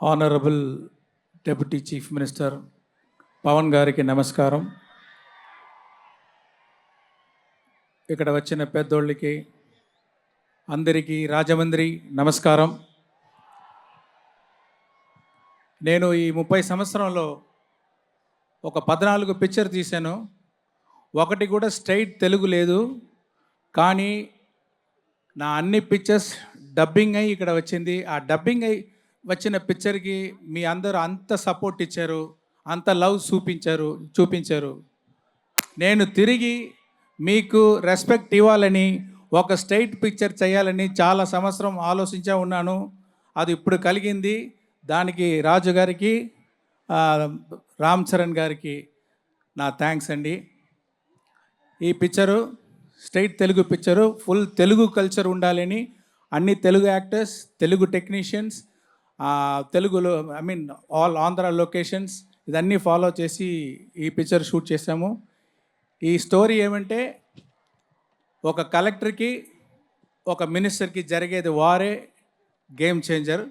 Honourable deputy chief minister Pawan గారికి నమస్కారం. ఇక్కడ వచ్చిన పెద్దోళ్ళకి అందరికీ రాజమండ్రి నమస్కారం. నేను ఈ 30 సంవత్సరంలో ఒక 14 పిక్చర్ తీశాను. ఒకటి కూడా స్ట్రైట్ తెలుగు లేదు. కానీ నా అన్ని పిక్చర్స్ డబ్బింగ్ అయ్యి ఇక్కడ వచ్చింది. ఆ డబ్బింగ్ అయ్యి వచ్చిన పిక్చర్కి మీ అందరూ అంత సపోర్ట్ ఇచ్చారు, అంత లవ్ చూపించారు. నేను తిరిగి మీకు రెస్పెక్ట్ ఇవ్వాలని ఒక స్ట్రైట్ పిక్చర్ చేయాలని చాలా సంవత్సరం ఆలోచించా ఉన్నాను. అది ఇప్పుడు కలిగింది. దానికి రాజు గారికి, రామ్ చరణ్ గారికి నా థ్యాంక్స్ అండి. ఈ picture straight Telugu picture, full Telugu culture ఉండాలని అన్ని తెలుగు యాక్టర్స్, తెలుగు టెక్నీషియన్స్, తెలుగులో ఆల్ ఆంధ్ర లొకేషన్స్ ఇదన్నీ ఫాలో చేసి ఈ పిక్చర్ షూట్ చేసాము. ఈ స్టోరీ ఏమంటే, ఒక కలెక్టర్కి ఒక మినిస్టర్కి జరిగేది వారే గేమ్ చేంజర్.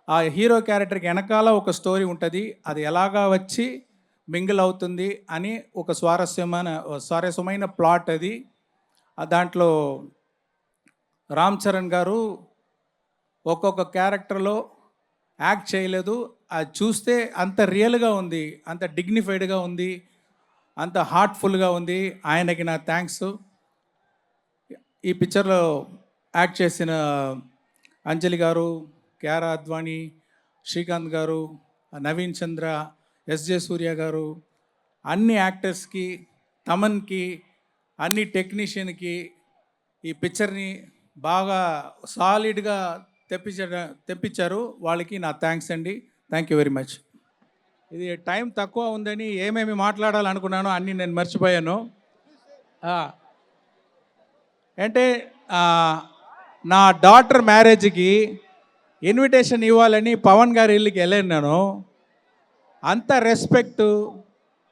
ఆ హీరో క్యారెక్టర్కి వెనకాల ఒక స్టోరీ ఉంటుంది. అది ఎలాగా వచ్చి మింగిల్ అవుతుంది అని ఒక స్వారస్యమైన ప్లాట్ అది. దాంట్లో రామ్ చరణ్ గారు ఒక్కొక్క క్యారెక్టర్లో యాక్ట్ చేయలేదు. అది చూస్తే అంత రియల్గా ఉంది, అంత డిగ్నిఫైడ్గా ఉంది, అంత హార్ట్ఫుల్గా ఉంది. ఆయనకి నా థ్యాంక్స్. ఈ పిక్చర్లో యాక్ట్ చేసిన అంజలి గారు, క్యారా అద్వానీ, శ్రీకాంత్ గారు, నవీన్ చంద్ర, ఎస్జే సూర్య గారు, అన్ని యాక్టర్స్కి, తమన్కి, అన్ని టెక్నీషియన్కి ఈ పిక్చర్ని బాగా సాలిడ్గా తెప్పించారు. వాళ్ళకి నా థ్యాంక్స్ అండి. Thank you very much. ఇది టైం తక్కువ ఉందని ఏమేమి మాట్లాడాలనుకున్నానో అన్నీ నేను మర్చిపోయాను. అంటే నా డాటర్ మ్యారేజ్కి ఇన్విటేషన్ ఇవ్వాలని పవన్ గారి ఇల్లుకి వెళ్ళాను నేను. అంత రెస్పెక్టు,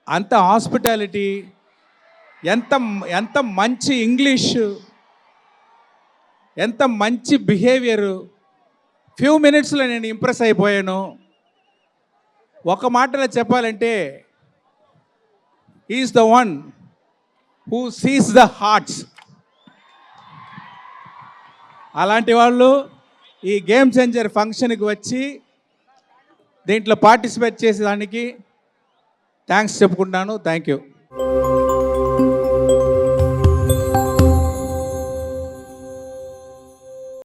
అంత హాస్పిటాలిటీ, ఎంత మంచి ఇంగ్లీషు, ఎంత మంచి బిహేవియరు. ఫ్యూ మినిట్స్లో నేను ఇంప్రెస్ అయిపోయాను. ఒక మాటలో చెప్పాలంటే, is the one who sees the hearts. అలాంటి వాళ్ళు ఈ గేమ్ చేంజర్ ఫంక్షన్కి వచ్చి దీంట్లో పార్టిసిపేట్ చేసేదానికి థ్యాంక్స్ చెప్పుకుంటున్నాను. Thank you.